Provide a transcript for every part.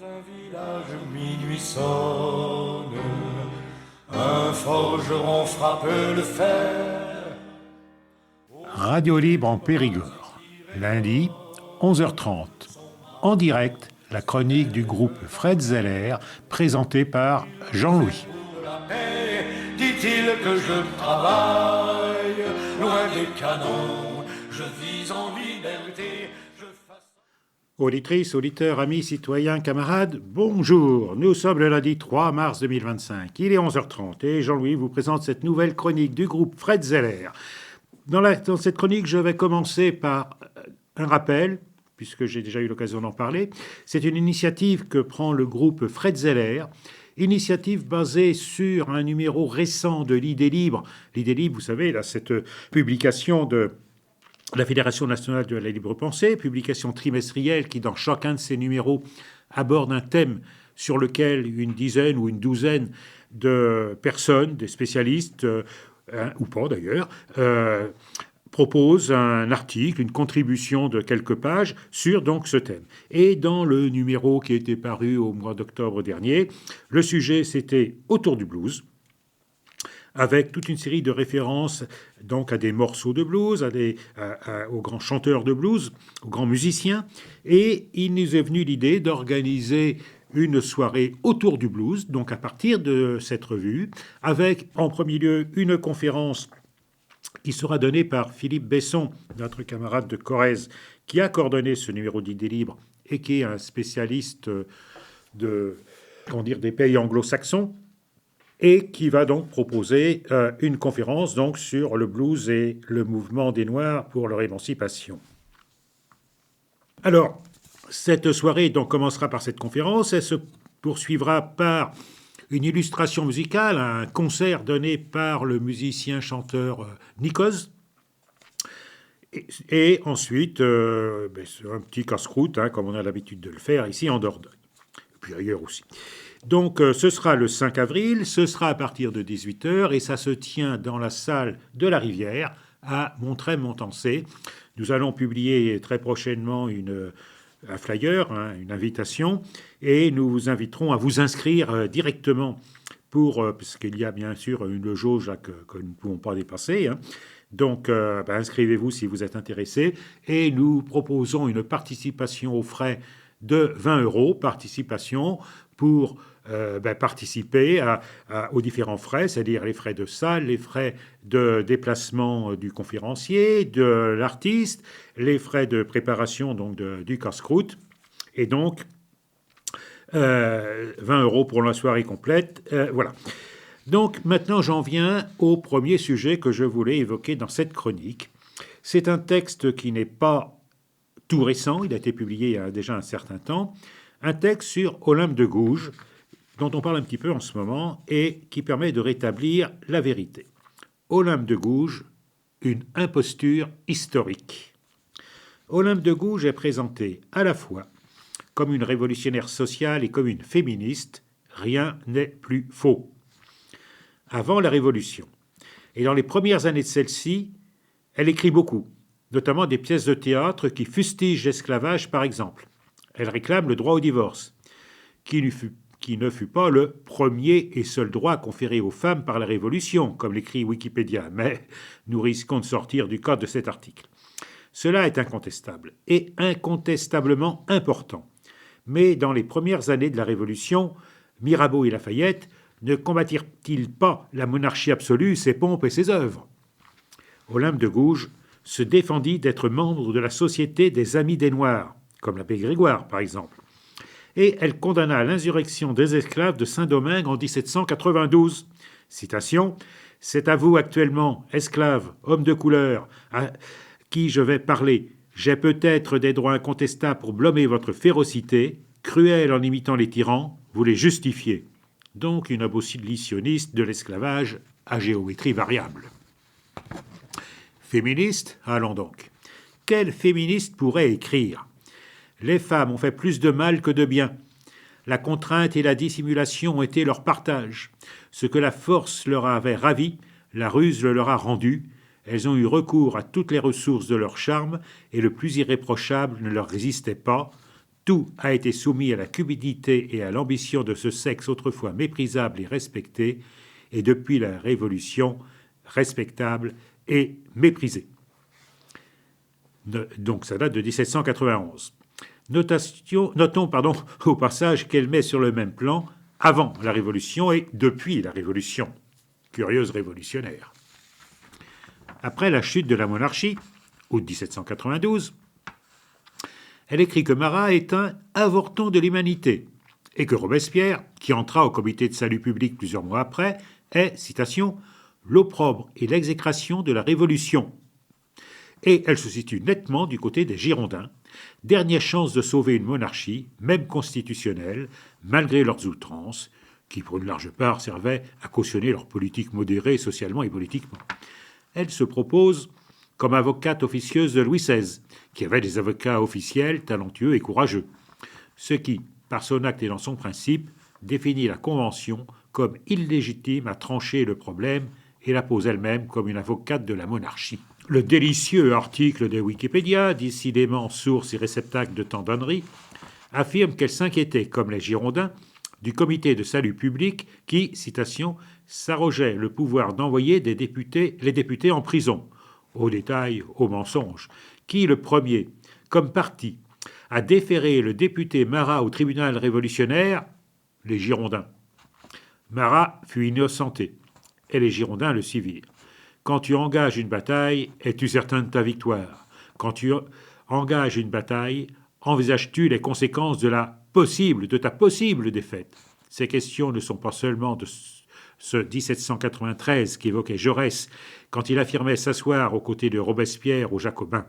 Un village minuit sonne, un forgeron frappe le fer. Radio Libre en Périgord, lundi, 11h30. En direct, la chronique du groupe Fred Zeller, présentée par Jean-Louis. Pour la paix, dit-il que je travaille, loin des canons, je vis en liberté. Auditrices, auditeurs, amis, citoyens, camarades, bonjour. Nous sommes le lundi 3 mars 2025. Il est 11h30 et Jean-Louis vous présente cette nouvelle chronique du groupe Fred Zeller. Dans cette chronique, je vais commencer par un rappel, puisque j'ai déjà eu l'occasion d'en parler. C'est une initiative que prend le groupe Fred Zeller, initiative basée sur un numéro récent de l'Idée Libre. L'Idée Libre, vous savez, là, cette publication de la Fédération nationale de la libre pensée, publication trimestrielle qui, dans chacun de ces numéros, aborde un thème sur lequel une dizaine ou une douzaine de personnes, des spécialistes, ou pas d'ailleurs, proposent un article, une contribution de quelques pages sur donc ce thème. Et dans le numéro qui a été paru au mois d'octobre dernier, le sujet c'était autour du blues, avec toute une série de références donc à des morceaux de blues, aux grands chanteurs de blues, aux grands musiciens. Et il nous est venu l'idée d'organiser une soirée autour du blues, donc à partir de cette revue, avec en premier lieu une conférence qui sera donnée par Philippe Besson, notre camarade de Corrèze, qui a coordonné ce numéro d'Idées Libres et qui est un spécialiste des pays anglo-saxons, et qui va donc proposer une conférence donc, sur le blues et le mouvement des Noirs pour leur émancipation. Alors, cette soirée donc, commencera par cette conférence, elle se poursuivra par une illustration musicale, un concert donné par le musicien-chanteur Nikos, et ensuite un petit casse-croûte, comme on a l'habitude de le faire ici en Dordogne, et puis ailleurs aussi. Donc, ce sera le 5 avril, ce sera à partir de 18h et ça se tient dans la salle de la Rivière à Montreuil-Montancé. Nous allons publier très prochainement un flyer, une invitation, et nous vous inviterons à vous inscrire directement parce qu'il y a bien sûr une jauge que nous ne pouvons pas dépasser. Donc, inscrivez-vous si vous êtes intéressé et nous proposons une participation aux frais de 20 €, participation pour participer aux différents frais, c'est-à-dire les frais de salle, les frais de déplacement du conférencier, de l'artiste, les frais de préparation donc du casse-croûte, et donc 20 € pour la soirée complète. Voilà. Donc maintenant j'en viens au premier sujet que je voulais évoquer dans cette chronique. C'est un texte qui n'est pas tout récent, il a été publié il y a déjà un certain temps, un texte sur Olympe de Gouges, dont on parle un petit peu en ce moment, et qui permet de rétablir la vérité. Olympe de Gouges, une imposture historique. Olympe de Gouges est présentée à la fois comme une révolutionnaire sociale et comme une féministe. Rien n'est plus faux. Avant la Révolution, et dans les premières années de celle-ci, elle écrit beaucoup, notamment des pièces de théâtre qui fustigent l'esclavage, par exemple. Elle réclame le droit au divorce, qui ne fut pas le premier et seul droit conféré aux femmes par la Révolution, comme l'écrit Wikipédia, mais nous risquons de sortir du cadre de cet article. Cela est incontestable et incontestablement important. Mais dans les premières années de la Révolution, Mirabeau et Lafayette ne combattirent-ils pas la monarchie absolue, ses pompes et ses œuvres ? Olympe de Gouges se défendit d'être membre de la Société des Amis des Noirs, comme l'abbé Grégoire par exemple, et elle condamna l'insurrection des esclaves de Saint-Domingue en 1792. Citation, « C'est à vous actuellement, esclaves, hommes de couleur, à qui je vais parler. J'ai peut-être des droits incontestables pour blâmer votre férocité, cruelle en imitant les tyrans, vous les justifiez. » Donc une abolitionniste de l'esclavage à géométrie variable. Féministe, allons donc. Quel féministe pourrait écrire ? Les femmes ont fait plus de mal que de bien. La contrainte et la dissimulation ont été leur partage. Ce que la force leur avait ravi, la ruse le leur a rendu. Elles ont eu recours à toutes les ressources de leur charme et le plus irréprochable ne leur résistait pas. Tout a été soumis à la cupidité et à l'ambition de ce sexe autrefois méprisable et respecté, et depuis la Révolution, respectable et méprisé. Donc ça date de 1791. Notons au passage qu'elle met sur le même plan avant la Révolution et depuis la Révolution. Curieuse révolutionnaire. Après la chute de la monarchie, août 1792, elle écrit que Marat est un avorton de l'humanité et que Robespierre, qui entra au comité de salut public plusieurs mois après, est, citation, l'opprobre et l'exécration de la Révolution. Et elle se situe nettement du côté des Girondins, dernière chance de sauver une monarchie, même constitutionnelle, malgré leurs outrances, qui pour une large part servaient à cautionner leur politique modérée socialement et politiquement. Elle se propose comme avocate officieuse de Louis XVI, qui avait des avocats officiels talentueux et courageux, ce qui, par son acte et dans son principe, définit la Convention comme illégitime à trancher le problème et la pose elle-même comme une avocate de la monarchie. Le délicieux article de Wikipédia, décidément source et réceptacle de tant d'âneries, affirme qu'elle s'inquiétait, comme les Girondins, du comité de salut public qui, citation, s'arrogeait le pouvoir d'envoyer les députés en prison, au détail, au mensonge, qui, le premier, comme parti, a déféré le député Marat au tribunal révolutionnaire, les Girondins. Marat fut innocenté, et les Girondins le suivirent. Quand tu engages une bataille, es-tu certain de ta victoire? Quand tu engages une bataille, envisages-tu les conséquences de ta possible défaite? Ces questions ne sont pas seulement de ce 1793 qu'évoquait Jaurès quand il affirmait s'asseoir aux côtés de Robespierre aux Jacobins.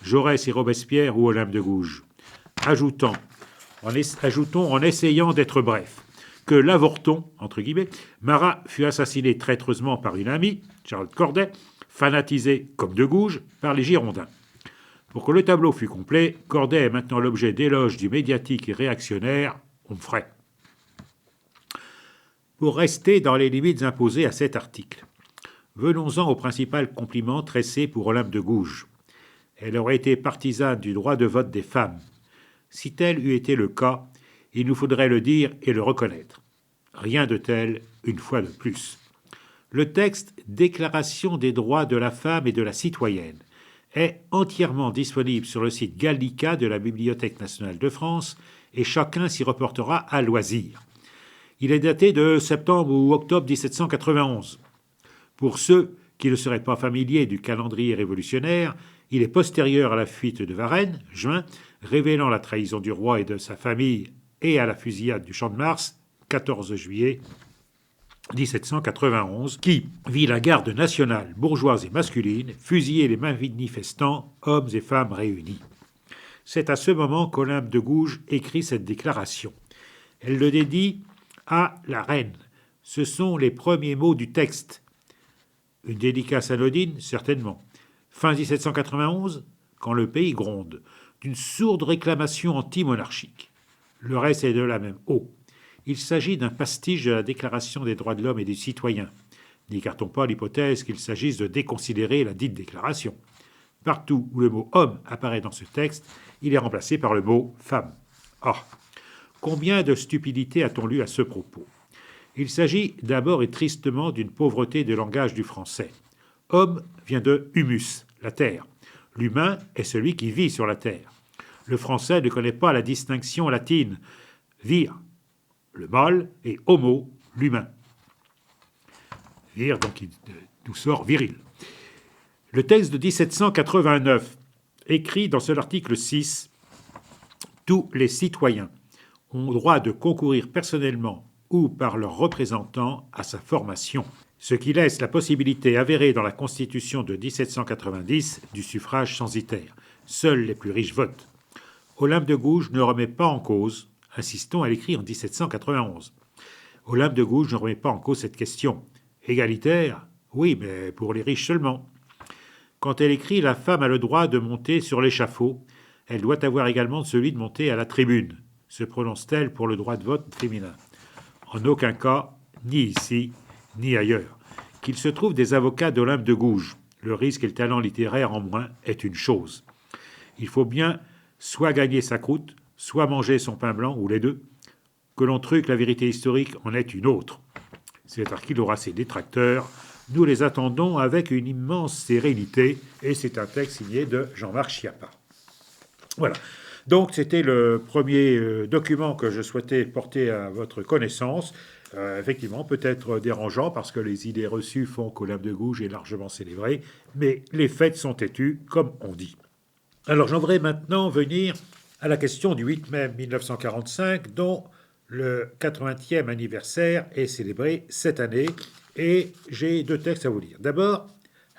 Jaurès et Robespierre ou Olympe de Gouges. Ajoutons, en essayant d'être bref, que l'avorton, entre guillemets, Marat fut assassiné traîtreusement par une amie, Charlotte Corday, fanatisée, comme de Gouges, par les Girondins. Pour que le tableau fût complet, Corday est maintenant l'objet d'éloges du médiatique et réactionnaire Onfray. Pour rester dans les limites imposées à cet article, venons-en au principal compliment tressé pour Olympe de Gouges. Elle aurait été partisane du droit de vote des femmes. Si tel eût été le cas, il nous faudrait le dire et le reconnaître. Rien de tel, une fois de plus. Le texte « Déclaration des droits de la femme et de la citoyenne » est entièrement disponible sur le site Gallica de la Bibliothèque nationale de France et chacun s'y reportera à loisir. Il est daté de septembre ou octobre 1791. Pour ceux qui ne seraient pas familiers du calendrier révolutionnaire, il est postérieur à la fuite de Varennes, juin, révélant la trahison du roi et de sa famille, et à la fusillade du Champ de Mars, 14 juillet 1791, qui vit la garde nationale, bourgeoise et masculine, fusiller les manifestants, hommes et femmes réunis. C'est à ce moment qu'Olympe de Gouges écrit cette déclaration. Elle le dédie à la reine. Ce sont les premiers mots du texte. Une dédicace anodine, certainement. Fin 1791, quand le pays gronde, d'une sourde réclamation anti-monarchique. Le reste est de la même eau. Il s'agit d'un pastiche de la Déclaration des droits de l'homme et du citoyen. N'écartons pas l'hypothèse qu'il s'agisse de déconsidérer la dite déclaration. Partout où le mot « homme » apparaît dans ce texte, il est remplacé par le mot « femme ». Ah, combien de stupidité a-t-on lu à ce propos? Il s'agit d'abord et tristement d'une pauvreté de langage du français. Homme vient de humus, la terre. L'humain est celui qui vit sur la terre. Le français ne connaît pas la distinction latine vir, le mâle, et homo, l'humain. Vir, donc, d'où sort viril. Le texte de 1789 écrit dans son article 6 « Tous les citoyens ont droit de concourir personnellement ou par leurs représentants à sa formation », ce qui laisse la possibilité avérée dans la Constitution de 1790 du suffrage censitaire. Seuls les plus riches votent. Olympe de Gouges ne remet pas en cause, insistons, elle écrit en 1791. Olympe de Gouges ne remet pas en cause cette question. Égalitaire? Oui, mais pour les riches seulement. Quand elle écrit « La femme a le droit de monter sur l'échafaud », elle doit avoir également celui de monter à la tribune. Se prononce-t-elle pour le droit de vote féminin? En aucun cas, ni ici, ni ailleurs. Qu'il se trouve des avocats d'Olympe de Gouges, le risque et le talent littéraire en moins est une chose. Il faut bien soit gagner sa croûte, soit manger son pain blanc, ou les deux, que l'on truque la vérité historique en est une autre. Cet article aura ses détracteurs. Nous les attendons avec une immense sérénité, et c'est un texte signé de Jean-Marc Schiappa. Voilà. Donc, c'était le premier document que je souhaitais porter à votre connaissance. Effectivement, peut-être dérangeant, parce que les idées reçues font qu'Olympe de Gouges est largement célébré, mais les faits sont têtus, comme on dit. Alors, j'aimerais maintenant venir à la question du 8 mai 1945, dont le 80e anniversaire est célébré cette année, et j'ai deux textes à vous lire. D'abord,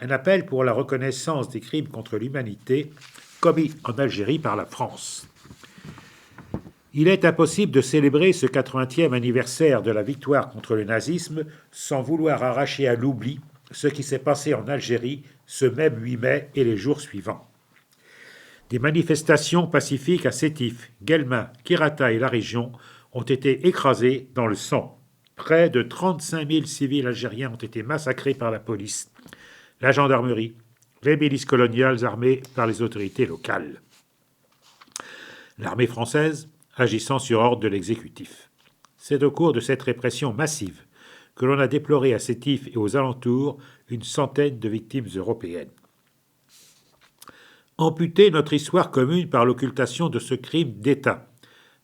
un appel pour la reconnaissance des crimes contre l'humanité commis en Algérie par la France. Il est impossible de célébrer ce 80e anniversaire de la victoire contre le nazisme sans vouloir arracher à l'oubli ce qui s'est passé en Algérie ce même 8 mai et les jours suivants. Des manifestations pacifiques à Sétif, Guelma, Kirata et la région ont été écrasées dans le sang. Près de 35 000 civils algériens ont été massacrés par la police, la gendarmerie, les milices coloniales armées par les autorités locales. L'armée française agissant sur ordre de l'exécutif. C'est au cours de cette répression massive que l'on a déploré à Sétif et aux alentours une centaine de victimes européennes. Amputer notre histoire commune par l'occultation de ce crime d'État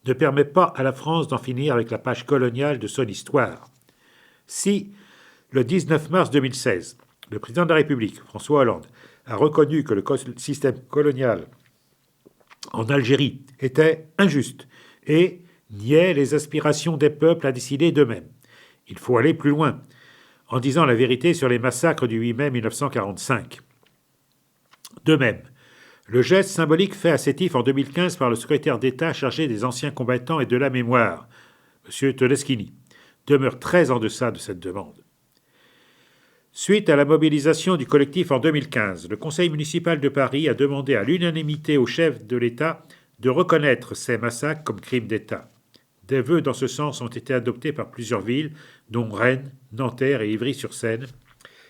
ne permet pas à la France d'en finir avec la page coloniale de son histoire. Si, le 19 mars 2016, le président de la République, François Hollande, a reconnu que le système colonial en Algérie était injuste et niait les aspirations des peuples à décider d'eux-mêmes, il faut aller plus loin, en disant la vérité sur les massacres du 8 mai 1945. De même, le geste symbolique fait à Sétif en 2015 par le secrétaire d'État chargé des anciens combattants et de la mémoire, M. Todeschini, demeure très en deçà de cette demande. Suite à la mobilisation du collectif en 2015, le Conseil municipal de Paris a demandé à l'unanimité au chef de l'État de reconnaître ces massacres comme crimes d'État. Des vœux dans ce sens ont été adoptés par plusieurs villes, dont Rennes, Nanterre et Ivry-sur-Seine,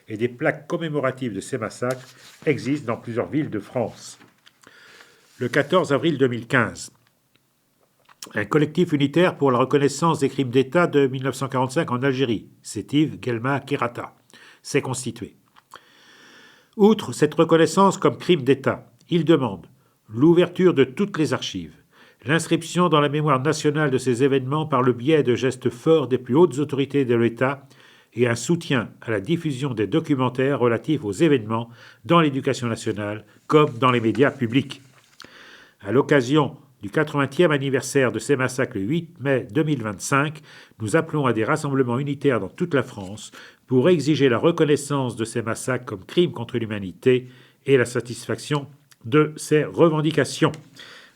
et des plaques commémoratives de ces massacres existent dans plusieurs villes de France. Le 14 avril 2015, un collectif unitaire pour la reconnaissance des crimes d'État de 1945 en Algérie, Sétif, Guelma, Kirata, s'est constitué. Outre cette reconnaissance comme crime d'État, il demande l'ouverture de toutes les archives, l'inscription dans la mémoire nationale de ces événements par le biais de gestes forts des plus hautes autorités de l'État et un soutien à la diffusion des documentaires relatifs aux événements dans l'éducation nationale comme dans les médias publics. À l'occasion du 80e anniversaire de ces massacres le 8 mai 2025, nous appelons à des rassemblements unitaires dans toute la France pour exiger la reconnaissance de ces massacres comme crimes contre l'humanité et la satisfaction de ces revendications.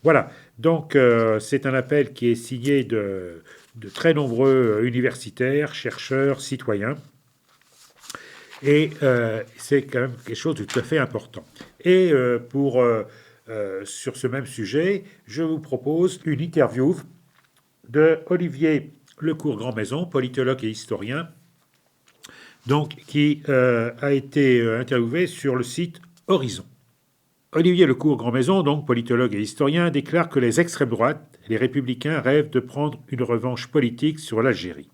Voilà, donc c'est un appel qui est signé de très nombreux universitaires, chercheurs, citoyens, et c'est quand même quelque chose de tout à fait important. Et sur ce même sujet, je vous propose une interview de Olivier Lecourt-Grandmaison, politologue et historien, donc, qui a été interviewé sur le site Horizon. Olivier Lecourt-Grandmaison, donc politologue et historien, déclare que les extrêmes droites, les républicains, rêvent de prendre une revanche politique sur l'Algérie.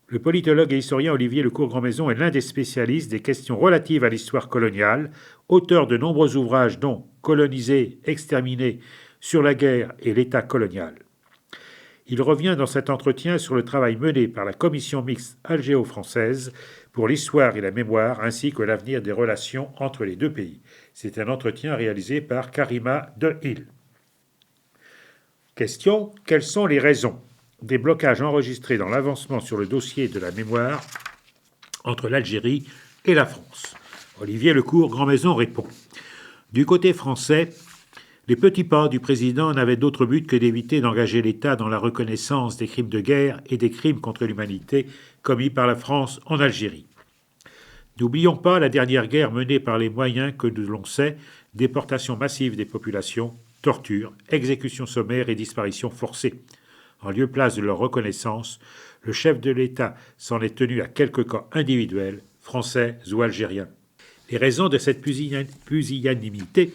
Le politologue et historien Olivier Lecourt-Grandmaison est l'un des spécialistes des questions relatives à l'histoire coloniale, auteur de nombreux ouvrages dont Coloniser, exterminer, sur la guerre et l'État colonial. Il revient dans cet entretien sur le travail mené par la commission mixte algéro-française pour l'histoire et la mémoire, ainsi que l'avenir des relations entre les deux pays. C'est un entretien réalisé par Karima Dehill. Question : quelles sont les raisons des blocages enregistrés dans l'avancement sur le dossier de la mémoire entre l'Algérie et la France ? Olivier Lecourt-Grandmaison répond : du côté français, les petits pas du président n'avaient d'autre but que d'éviter d'engager l'État dans la reconnaissance des crimes de guerre et des crimes contre l'humanité commis par la France en Algérie. N'oublions pas la dernière guerre menée par les moyens que l'on sait, déportation massive des populations, torture, exécutions sommaires et disparitions forcées. En lieu place de leur reconnaissance, le chef de l'État s'en est tenu à quelques cas individuels, français ou algériens. Les raisons de cette pusillanimité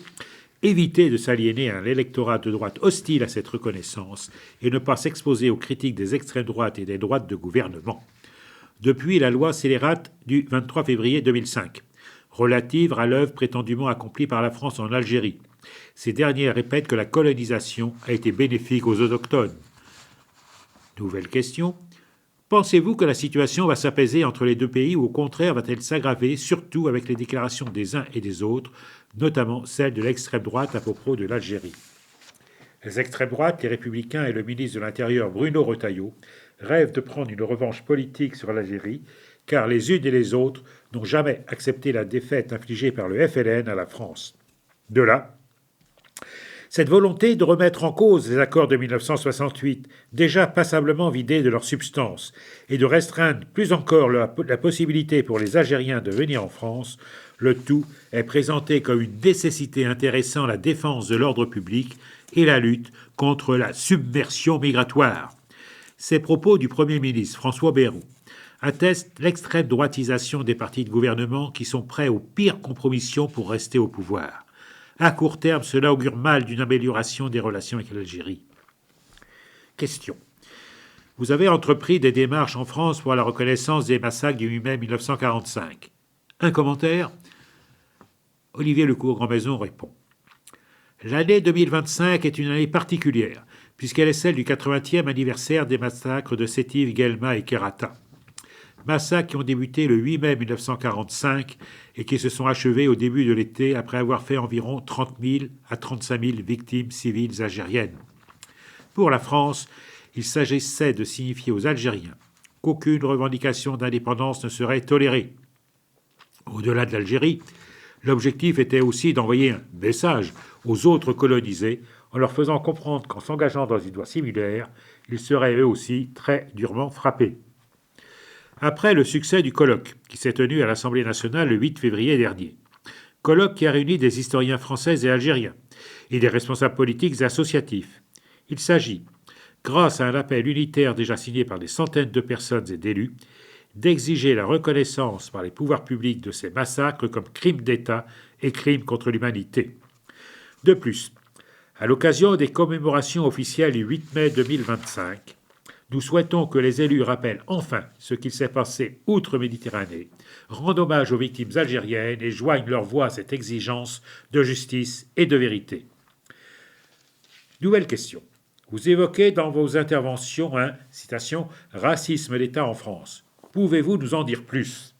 éviter de s'aliéner à un électorat de droite hostile à cette reconnaissance et ne pas s'exposer aux critiques des extrêmes droites et des droites de gouvernement. Depuis la loi scélérate du 23 février 2005, relative à l'œuvre prétendument accomplie par la France en Algérie, ces derniers répètent que la colonisation a été bénéfique aux autochtones. Nouvelle question. Pensez-vous que la situation va s'apaiser entre les deux pays ou au contraire va-t-elle s'aggraver, surtout avec les déclarations des uns et des autres, notamment celle de l'extrême droite à propos de l'Algérie? Les extrêmes droites, les Républicains et le ministre de l'Intérieur Bruno Retailleau rêvent de prendre une revanche politique sur l'Algérie, car les unes et les autres n'ont jamais accepté la défaite infligée par le FLN à la France. De là, cette volonté de remettre en cause les accords de 1968, déjà passablement vidés de leur substance, et de restreindre plus encore la possibilité pour les Algériens de venir en France, le tout est présenté comme une nécessité intéressant la défense de l'ordre public et la lutte contre la submersion migratoire. Ces propos du Premier ministre François Bayrou attestent l'extrême droitisation des partis de gouvernement qui sont prêts aux pires compromissions pour rester au pouvoir. À court terme, cela augure mal d'une amélioration des relations avec l'Algérie. Question. Vous avez entrepris des démarches en France pour la reconnaissance des massacres du 8 mai 1945. Un commentaire? Olivier Lecourt-Grandmaison répond. L'année 2025 est une année particulière, puisqu'elle est celle du 80e anniversaire des massacres de Sétif, Guelma et Kerata. Massacres qui ont débuté le 8 mai 1945 et qui se sont achevés au début de l'été après avoir fait environ 30 000 à 35 000 victimes civiles algériennes. Pour la France, il s'agissait de signifier aux Algériens qu'aucune revendication d'indépendance ne serait tolérée. Au-delà de l'Algérie, l'objectif était aussi d'envoyer un message aux autres colonisés en leur faisant comprendre qu'en s'engageant dans une voie similaire, ils seraient eux aussi très durement frappés. Après le succès du colloque, qui s'est tenu à l'Assemblée nationale le 8 février dernier. Colloque qui a réuni des historiens français et algériens, et des responsables politiques et associatifs. Il s'agit, grâce à un appel unitaire déjà signé par des centaines de personnes et d'élus, d'exiger la reconnaissance par les pouvoirs publics de ces massacres comme crimes d'État et crimes contre l'humanité. De plus, à l'occasion des commémorations officielles du 8 mai 2025, nous souhaitons que les élus rappellent enfin ce qu'il s'est passé outre-Méditerranée, rendent hommage aux victimes algériennes et joignent leur voix à cette exigence de justice et de vérité. Nouvelle question. Vous évoquez dans vos interventions un, citation, « racisme d'État en France ». Pouvez-vous nous en dire plus?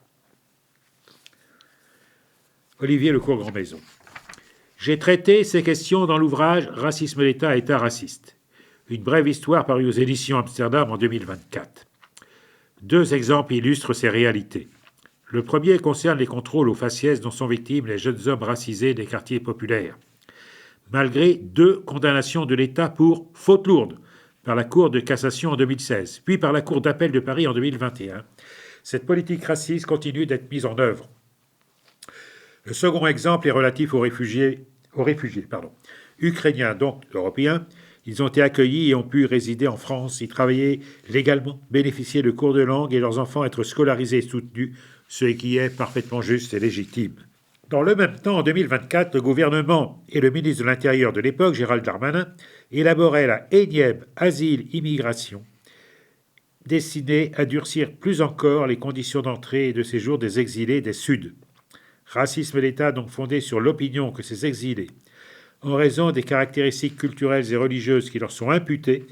Olivier Lecourt-Grandmaison. J'ai traité ces questions dans l'ouvrage « Racisme d'État, État raciste ». Une brève histoire parue aux éditions Amsterdam en 2024. Deux exemples illustrent ces réalités. Le premier concerne les contrôles aux faciès dont sont victimes les jeunes hommes racisés des quartiers populaires. Malgré 2 condamnations de l'État pour faute lourde par la Cour de cassation en 2016, puis par la Cour d'appel de Paris en 2021, cette politique raciste continue d'être mise en œuvre. Le second exemple est relatif aux réfugiés ukrainiens, donc européens. Ils ont été accueillis et ont pu résider en France, y travailler légalement, bénéficier de cours de langue et leurs enfants être scolarisés et soutenus, ce qui est parfaitement juste et légitime. Dans le même temps, en 2024, le gouvernement et le ministre de l'Intérieur de l'époque, Gérald Darmanin, élaboraient la énième asile-immigration, destinée à durcir plus encore les conditions d'entrée et de séjour des exilés des Suds. Racisme d'État donc fondé sur l'opinion que ces exilés, en raison des caractéristiques culturelles et religieuses qui leur sont imputées,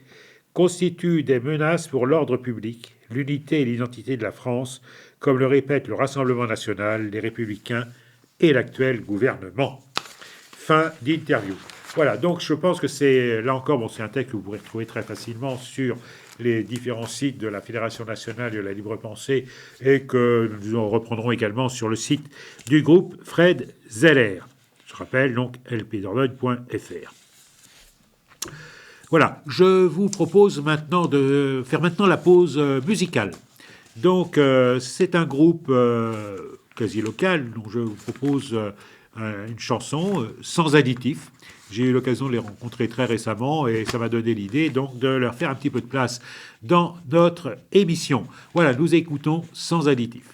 constituent des menaces pour l'ordre public, l'unité et l'identité de la France, comme le répète le Rassemblement national, les Républicains et l'actuel gouvernement. Fin d'interview. Voilà, donc je pense que c'est, là encore, c'est un texte que vous pourrez retrouver très facilement sur les différents sites de la Fédération nationale de la libre pensée et que nous reprendrons également sur le site du groupe Fred Zeller. Je rappelle donc lpdordogne.fr. Voilà, je vous propose maintenant de faire la pause musicale. Donc c'est un groupe quasi local dont je vous propose une chanson sans additifs. J'ai eu l'occasion de les rencontrer très récemment et ça m'a donné l'idée donc de leur faire un petit peu de place dans notre émission. Voilà, nous écoutons Sans additifs.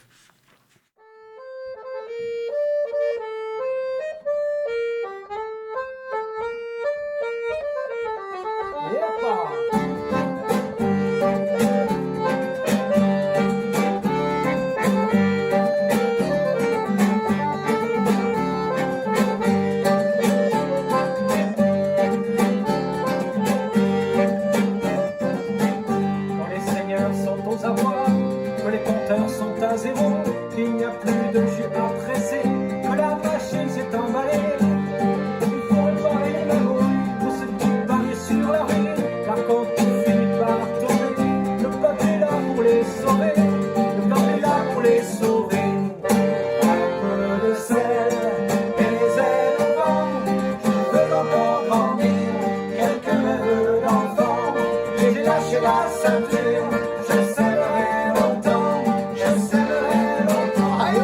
ceinture, je serrerai longtemps, je serrerai longtemps. Allez,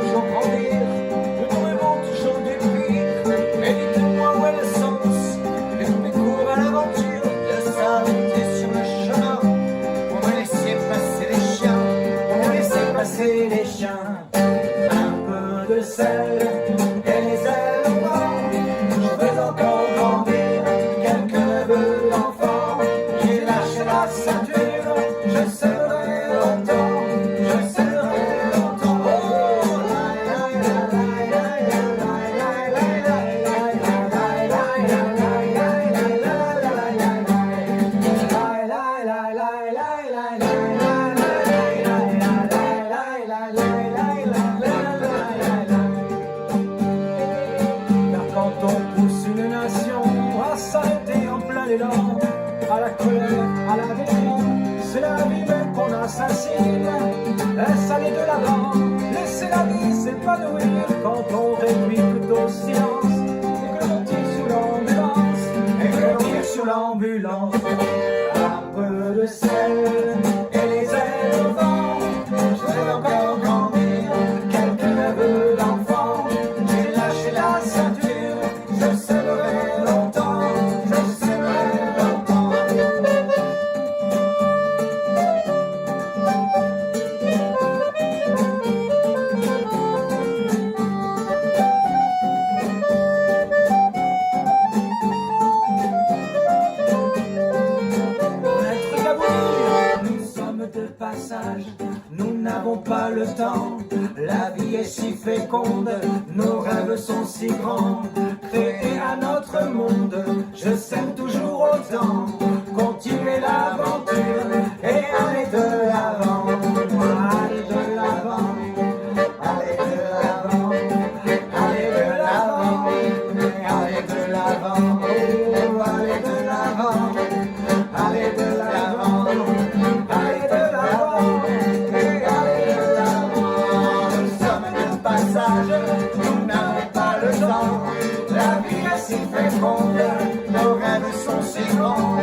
toujours grandir, le mouvement toujours du prix. Mais dites-moi où est le sens de tous mes cours à l'aventure, de s'arrêter sur le chemin pour me laisser passer les chiens, pour me laisser passer les chiens. Un peu de sel et les ailes au vent, je veux encore grandir, quelques neveux d'enfants. J'ai lâché la ceinture, je serai longtemps, je serai longtemps. Quand on pousse une nation à s'arrêter en plein élan, à la colère, à la haine, c'est la vie même qu'on assassine. Laisse aller de l'avant, laisser la vie s'épanouir. Quand on réduit tout au silence, et que l'on tire sur l'ambulance, et que l'on tire sur l'ambulance. Un peu de sel et les ailes au vent, je vais encore grandir, quelques neveux d'enfants. J'ai lâché la ceinture, je serai longtemps, je serai longtemps. On a un truc à vous dire, nous sommes de passage, nous n'avons pas le temps. La vie est si féconde, nos rêves sont si grands. Créer à notre monde, je sème toujours autant. Continuer l'aventure et aller de l'avant. Aller de l'avant, aller de l'avant, aller de l'avant, aller de l'avant, oh, aller de l'avant, aller de l'avant, aller de l'avant, et aller de l'avant. Nous sommes de passage, nous n'avons pas le temps. La vie est si féconde, nos rêves sont si grands.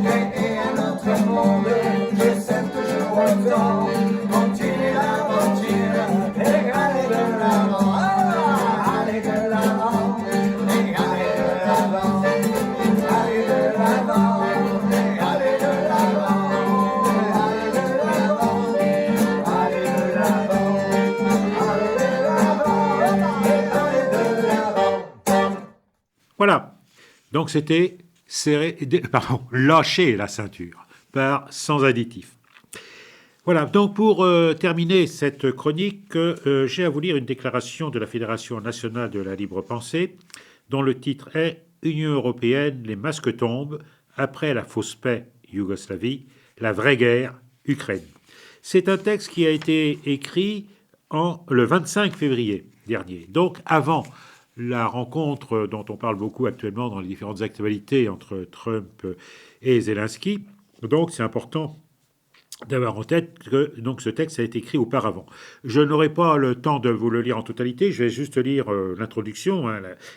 Créer un autre monde, je sème toujours autant. Continuer l'aventure et aller de l'avant. Ah, aller de l'avant, et aller de l'avant, aller de l'avant, et aller de l'avant, aller de l'avant, aller de l'avant, aller de l'avant, et aller de l'avant. Voilà. Donc c'était lâcher la ceinture par sans additif. Voilà, donc pour terminer cette chronique, j'ai à vous lire une déclaration de la Fédération nationale de la libre pensée, dont le titre est « Union européenne, les masques tombent, après la fausse paix Yougoslavie, la vraie guerre Ukraine ». C'est un texte qui a été écrit le 25 février dernier, donc avant la rencontre dont on parle beaucoup actuellement dans les différentes actualités entre Trump et Zelensky. Donc c'est important d'avoir en tête que donc, ce texte a été écrit auparavant. Je n'aurai pas le temps de vous le lire en totalité, je vais juste lire l'introduction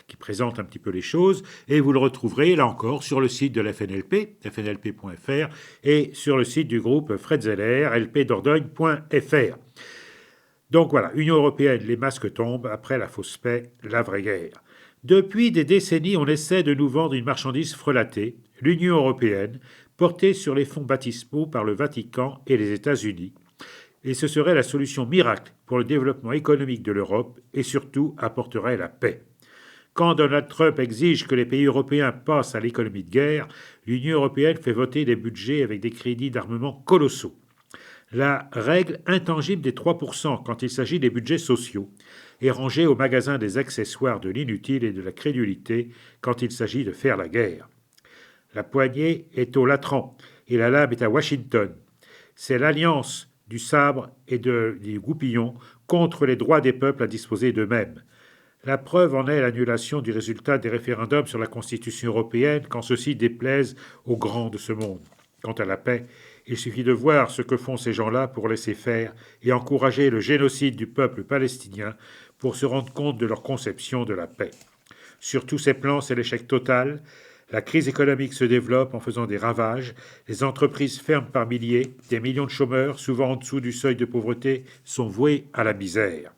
qui présente un petit peu les choses, et vous le retrouverez là encore sur le site de la FNLP, fnlp.fr, et sur le site du groupe Fred Zeller, lpdordogne.fr. Donc voilà, Union européenne, les masques tombent, après la fausse paix, la vraie guerre. Depuis des décennies, on essaie de nous vendre une marchandise frelatée, l'Union européenne, portée sur les fonds baptismaux par le Vatican et les États-Unis. Et ce serait la solution miracle pour le développement économique de l'Europe et surtout apporterait la paix. Quand Donald Trump exige que les pays européens passent à l'économie de guerre, l'Union européenne fait voter des budgets avec des crédits d'armement colossaux. La règle intangible des 3% quand il s'agit des budgets sociaux est rangée au magasin des accessoires de l'inutile et de la crédulité quand il s'agit de faire la guerre. La poignée est au latran et la lame est à Washington. C'est l'alliance du sabre et du goupillon contre les droits des peuples à disposer d'eux-mêmes. La preuve en est l'annulation du résultat des référendums sur la Constitution européenne quand ceux-ci déplaisent aux grands de ce monde. Quant à la paix, Il suffit de voir ce que font ces gens-là pour laisser faire et encourager le génocide du peuple palestinien pour se rendre compte de leur conception de la paix. Sur tous ces plans, c'est l'échec total. La crise économique se développe en faisant des ravages. Les entreprises ferment par milliers. Des millions de chômeurs, souvent en dessous du seuil de pauvreté, sont voués à la misère.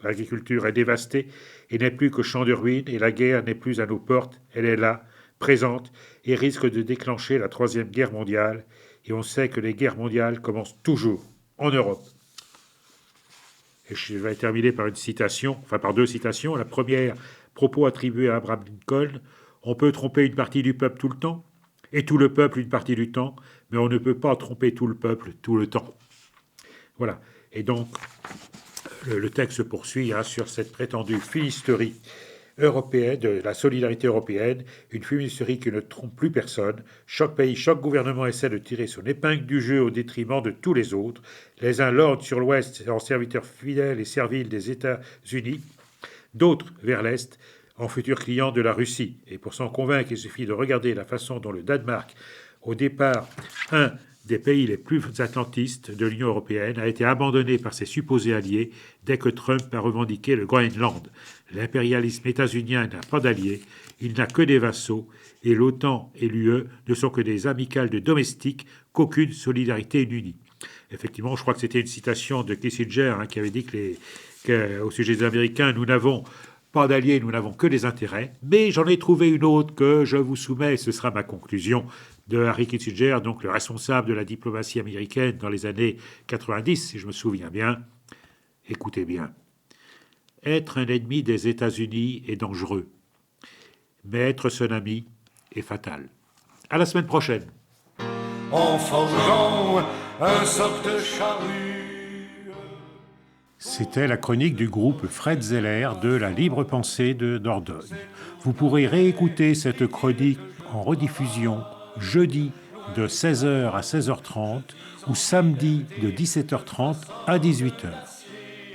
L'agriculture est dévastée et n'est plus que champ de ruines, et la guerre n'est plus à nos portes. Elle est là, présente, et risque de déclencher la Troisième Guerre mondiale. Et on sait que les guerres mondiales commencent toujours en Europe. Et je vais terminer par par deux citations. La première, propos attribué à Abraham Lincoln. On peut tromper une partie du peuple tout le temps, et tout le peuple une partie du temps, mais on ne peut pas tromper tout le peuple tout le temps. Voilà. Et donc, le texte se poursuit sur cette prétendue fumisterie européenne, de la solidarité européenne, une fumisterie qui ne trompe plus personne. Chaque pays, chaque gouvernement essaie de tirer son épingle du jeu au détriment de tous les autres. Les uns l'ordent sur l'Ouest en serviteurs fidèles et serviles des États-Unis, d'autres vers l'Est, en futurs clients de la Russie. Et pour s'en convaincre, il suffit de regarder la façon dont le Danemark, au départ, un des pays les plus atlantistes de l'Union européenne, a été abandonné par ses supposés alliés dès que Trump a revendiqué le Groenland. L'impérialisme états-unien n'a pas d'alliés, il n'a que des vassaux, et l'OTAN et l'UE ne sont que des amicales de domestiques qu'aucune solidarité n'unit. Effectivement, je crois que c'était une citation de Kissinger qui avait dit qu'au sujet des Américains, nous n'avons pas d'alliés, nous n'avons que des intérêts, mais j'en ai trouvé une autre que je vous soumets, ce sera ma conclusion, de Harry Kissinger, donc le responsable de la diplomatie américaine dans les années 90, si je me souviens bien. Écoutez bien. Être un ennemi des États-Unis est dangereux, mais être son ami est fatal. À la semaine prochaine. En forgeant un soc de charrue. C'était la chronique du groupe Fred Zeller de La Libre Pensée de Dordogne. Vous pourrez réécouter cette chronique en rediffusion jeudi de 16h à 16h30 ou samedi de 17h30 à 18h.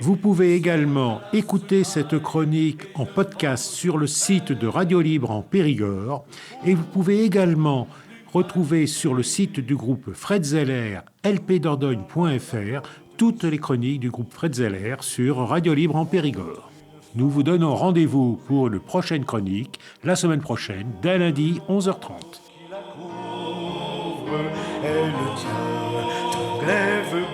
Vous pouvez également écouter cette chronique en podcast sur le site de Radio Libre en Périgord et vous pouvez également retrouver sur le site du groupe Fred Zeller, lpdordogne.fr, toutes les chroniques du groupe Fred Zeller sur Radio Libre en Périgord. Nous vous donnons rendez-vous pour une prochaine chronique, la semaine prochaine, dès lundi, 11h30. Elle tient ton glaive